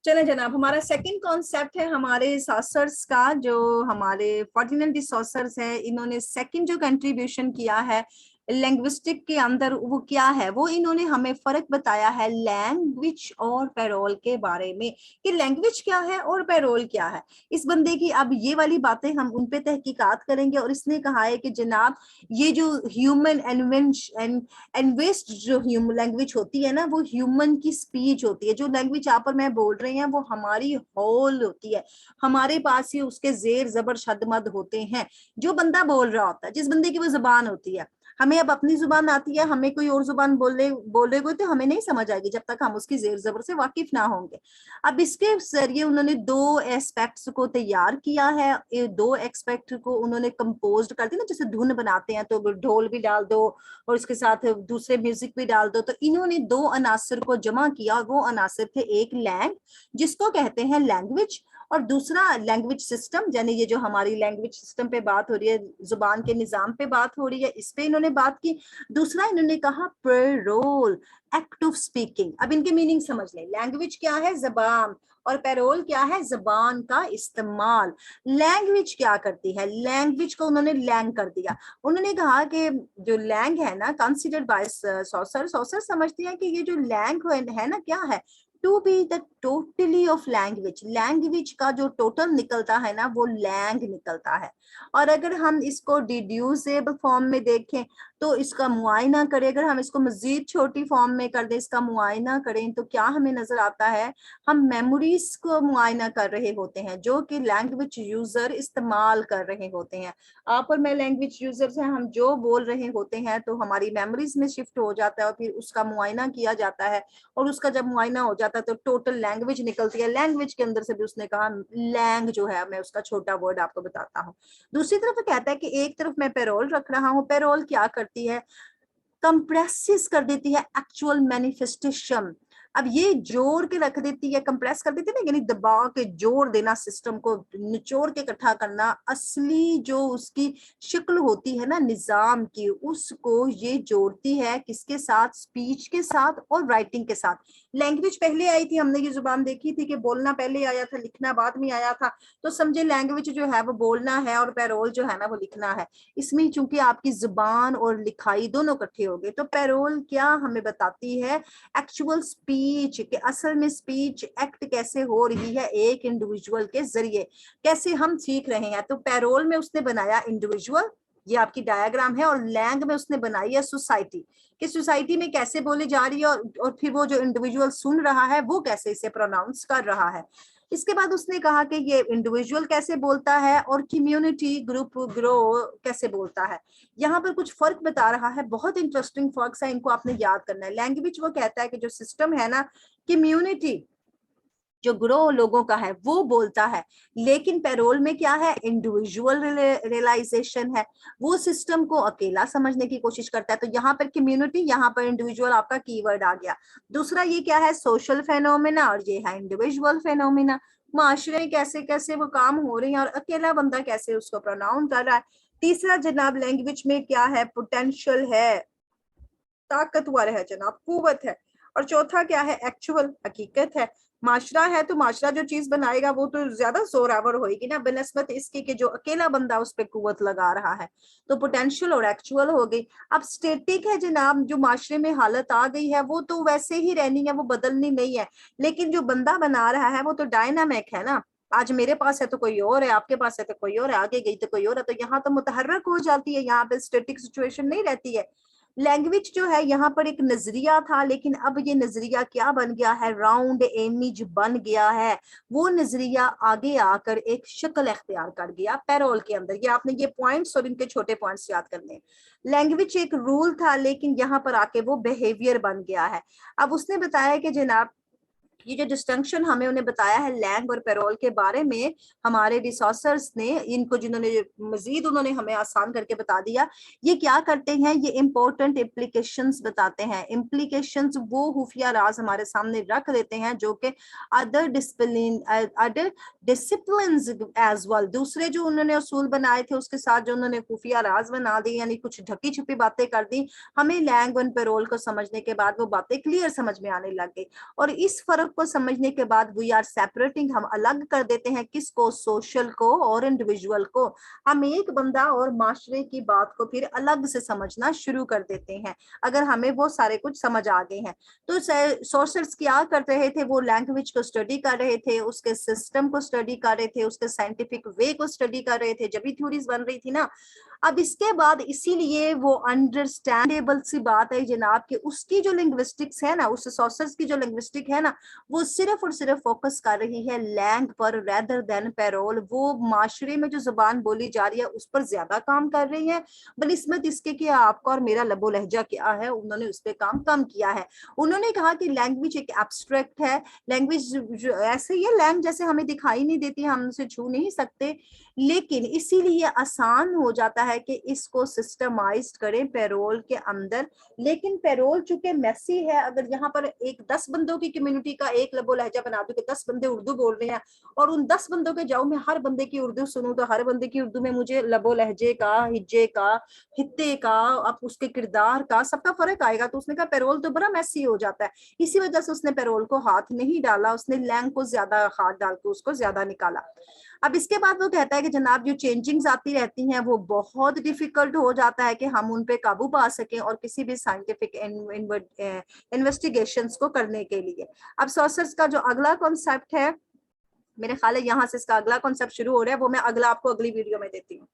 चले जनाब, हमारा सेकंड कॉन्सेप्ट है हमारे सॉसर्स का। जो हमारे फर्डिनेंड डी सॉसर्स है, इन्होंने सेकंड जो कंट्रीब्यूशन किया है लिंग्विस्टिक के अंदर, वो क्या है, वो इन्होंने हमें फर्क बताया है लैंग्वेज और पैरोल के बारे में कि लैंग्वेज क्या है और पैरोल क्या है इस बंदे की। अब ये वाली बातें हम उन पे तहकीकात करेंगे। और इसने कहा है कि जनाब, ये जो ह्यूमन एनवेस्ट जो ह्यूमन लैंग्वेज होती है ना, वो ह्यूमन की स्पीच होती है। जो लैंग्वेज आप और मैं बोल रहे हैं वो हमारी होल होती है। हमारे पास ही उसके जेर जबर शद मद होते हैं। जो बंदा बोल रहा होता है, जिस बंदे की वो जुबान होती है, हमें अब अपनी जुबान आती है, हमें कोई और जुबान बोलेगे तो हमें नहीं समझ आएगी जब तक हम उसकी जेर जबर से वाकिफ ना होंगे। अब इसके जरिए उन्होंने दो एस्पेक्ट्स को तैयार किया है। ये दो एस्पेक्ट को उन्होंने कंपोज कर दिया ना, जैसे धुन बनाते हैं तो ढोल भी डाल दो और उसके साथ दूसरे म्यूजिक भी डाल दो। तो इन्होंने दो अनासर को जमा किया। वो अनासर थे एक लैंग, जिसको कहते हैं लैंग्वेज, और दूसरा लैंग्वेज सिस्टम। यानी ये जो हमारी लैंग्वेज सिस्टम पे बात हो रही है, जुबान के निजाम पे बात हो रही है, इस पे इन्होंने बात की। दूसरा इन्होंने कहा पैरोल, एक्ट ऑफ स्पीकिंग। अब इनके मीनिंग समझ लें। लैंग्वेज क्या है? जबान। और पैरोल क्या है? जबान का इस्तेमाल। लैंग्वेज क्या करती है? लैंग्वेज को उन्होंने लैंग कर दिया। उन्होंने कहा कि जो लैंग है ना, कंसिडर्ड बाय सॉसर, सॉसर समझते हैं कि ये जो लैंग है ना, क्या है? To be the totally of language. Language का जो टोटल निकलता है ना, वो लैंग निकलता है। और अगर हम इसको डिड्यूसेबल फॉर्म में देखें तो इसका मुआयना करें, अगर हम इसको मजीद छोटी फॉर्म में कर दें, इसका मुआयना करें, तो क्या हमें नजर आता है? हम मेमोरीज को मुआयना कर रहे होते हैं जो कि लैंग्वेज यूजर इस्तेमाल कर रहे होते हैं। आप और मैं लैंग्वेज यूजर्स हैं, हम जो बोल रहे होते हैं तो हमारी मेमोरीज में शिफ्ट हो जाता है और फिर उसका मुआयना किया जाता है। और उसका जब मुआयना हो जाता है तो टोटल लैंग्वेज निकलती है। लैंग्वेज के अंदर से भी उसने कहा लैंग जो है, मैं उसका छोटा वर्ड आपको बताता हूँ। दूसरी तरफ कहता है कि एक तरफ मैं पैरोल रख रहा हूँ। पैरोल क्या करती है? कंप्रेसिस कर देती है एक्चुअल मैनिफेस्टेशन। अब ये जोड़ के रख देती है, कंप्रेस कर देती है ना, यानी दबा के जोड़ देना, सिस्टम को निचोड़ के इकट्ठा करना। असली जो उसकी शक्ल होती है ना निजाम की, उसको ये जोड़ती है किसके साथ? स्पीच के साथ और राइटिंग के साथ। लैंग्वेज पहले आई थी, हमने ये जुबान देखी थी कि बोलना पहले आया था, लिखना बाद में आया था। तो समझे लैंग्वेज जो है वो बोलना है और पैरोल जो है ना वो लिखना है। इसमें चूंकि आपकी जुबान और लिखाई दोनों इकट्ठे हो गए, तो पैरोल क्या हमें बताती है? एक्चुअल स्पीच के, असल में स्पीच एक्ट कैसे हो रही है एक इंडिविजुअल के जरिए, कैसे हम सीख रहे हैं। तो पैरोल में उसने बनाया इंडिविजुअल, ये आपकी डायग्राम है, और लैंग में उसने बनाई है सोसाइटी, कि सोसाइटी में कैसे बोली जा रही है, और फिर वो जो इंडिविजुअल सुन रहा है वो कैसे इसे प्रोनाउंस कर रहा है। इसके बाद उसने कहा कि ये इंडिविजुअल कैसे बोलता है और कम्युनिटी ग्रुप ग्रो कैसे बोलता है। यहाँ पर कुछ फर्क बता रहा है, बहुत इंटरेस्टिंग फर्क है, इनको आपने याद करना है। लैंग्वेज वो कहता है कि जो सिस्टम है ना, कम्युनिटी जो ग्रो लोगों का है वो बोलता है। लेकिन पैरोल में क्या है? इंडिविजुअल रियलाइजेशन है। वो सिस्टम को अकेला समझने की कोशिश करता है। तो यहाँ पर कम्युनिटी, यहाँ पर इंडिविजुअल आपका कीवर्ड आ गया। दूसरा ये क्या है? सोशल फेनोमेना, और ये है इंडिविजुअल फेनोमेना। माशरे कैसे कैसे वो काम हो रहे हैं और अकेला बंदा कैसे उसको प्रोनाउंस कर रहा है। तीसरा जनाब लैंग्वेज में क्या है? पोटेंशियल है, ताकतवर है जनाब, कुवत है। और चौथा क्या है? एक्चुअल, हकीकत है। माशरा है तो माशरा जो चीज बनाएगा वो तो ज्यादा जोरावर होगी ना, बनस्बत इसके कि जो अकेला बंदा उस पर कुवत लगा रहा है। तो पोटेंशियल और एक्चुअल हो गई। अब स्टेटिक है जनाब, जो माशरे में हालत आ गई है वो तो वैसे ही रहनी है, वो बदलनी नहीं है। लेकिन जो बंदा बना रहा है वो तो डायनामिक है ना। आज मेरे पास है तो कोई और है, आपके पास है तो कोई और है, आगे गई तो कोई और है। तो यहाँ तो मुतहर्रक हो जाती है, यहाँ पे स्टेटिक सिचुएशन नहीं रहती है। लैंग्वेज जो है यहाँ पर एक नजरिया था, लेकिन अब ये नजरिया क्या बन गया है? राउंड इमेज बन गया है। वो नजरिया आगे आकर एक शक्ल अख्तियार कर गया पैरोल के अंदर। ये आपने ये पॉइंट्स और इनके छोटे पॉइंट्स याद करने हैं। लैंग्वेज एक रूल था, लेकिन यहाँ पर आके वो बिहेवियर बन गया है। अब उसने बताया कि जनाब ये जो डिस्टिंक्शन हमें उन्हें बताया है लैंग और पैरोल के बारे में, हमारे रिसोर्सर्स ने इनको, जिन्होंने मजीद उन्होंने हमें आसान करके बता दिया। ये क्या करते हैं? ये इंपॉर्टेंट इम्प्लीकेशंस बताते हैं। इम्प्लीकेशंस वो खुफिया राज हमारे सामने रख देते हैं जो कि अदर डिसिप्लिन एज वेल, दूसरे जो उन्होंने उसूल बनाए थे उसके साथ जो उन्होंने खुफिया राज बना दी, यानी कुछ ढकी छुपी बातें कर दी। हमें लैंग और पैरोल को समझने के बाद वो बातें क्लियर समझ में आने लग गई। और इस फर्क को समझने के बाद वी आर सेपरेटिंग, हम अलग कर देते हैं किसको, सोशल को और इंडिविजुअल को। हम एक बंदा और माशरे की बात को फिर अलग से समझना शुरू कर देते हैं अगर हमें वो सारे कुछ समझ आ गए हैं। तो सोर्सेस क्या कर रहे थे, वो लैंग्वेज को स्टडी कर रहे थे, उसके सिस्टम को स्टडी कर रहे थे, उसके साइंटिफिक वे को स्टडी कर रहे थे, जब भी थ्योरीज बन रही थी ना। अब इसके बाद इसीलिए वो अंडरस्टैंडेबल सी बात है जनाब कि उसकी जो लिंग्विस्टिक्स है ना, उस सोर्सेस की जो लिंग्विस्टिक है ना, वो सिर्फ और सिर्फ फोकस कर रही है लैंग पर रेदर देन पेरोल। वो माशरे में जो जुबान बोली जा रही है उस पर ज्यादा काम कर रही है, बनिस्बत इसके कि आपका और मेरा लबो लहजा क्या है, उन्होंने उस पर काम कम किया है। उन्होंने कहा कि लैंग्वेज एक एब्स्ट्रैक्ट है, लैंग्वेज ऐसे ही है, लैंग जैसे हमें दिखाई नहीं देती, हम उसे छू नहीं सकते, लेकिन इसीलिए आसान हो जाता है कि इसको सिस्टमाइज्ड करें पेरोल के अंदर। लेकिन पेरोल चूंकि मैसी है, अगर यहाँ पर एक 10 बंदों की कम्युनिटी का एक लबो लहजा बना दूं कि 10 बंदे उर्दू बोल रहे हैं और उन 10 बंदों के जाऊं मैं हर बंदे की उर्दू सुनूं, तो हर बंदे की उर्दू में मुझे लबो लहजे का, हिज्जे का, हित्ते का, अब उसके किरदार का सबका फर्क आएगा। तो उसने कहा पेरोल तो बड़ा मैसी हो जाता है, इसी वजह से उसने पेरोल को हाथ नहीं डाला, उसने लैंग को ज्यादा हाथ डाल के उसको ज्यादा निकाला। अब इसके बाद वो कहता है कि जनाब जो चेंजिंग्स आती रहती हैं वो बहुत डिफिकल्ट हो जाता है कि हम उन पे काबू पा सकें और किसी भी साइंटिफिक इन्वेस्टिगेशंस को करने के लिए। अब सॉसर्स का जो अगला कॉन्सेप्ट है, मेरे ख्याल है यहाँ से इसका अगला कॉन्सेप्ट शुरू हो रहा है, वो मैं अगला आपको अगली वीडियो में देती हूँ।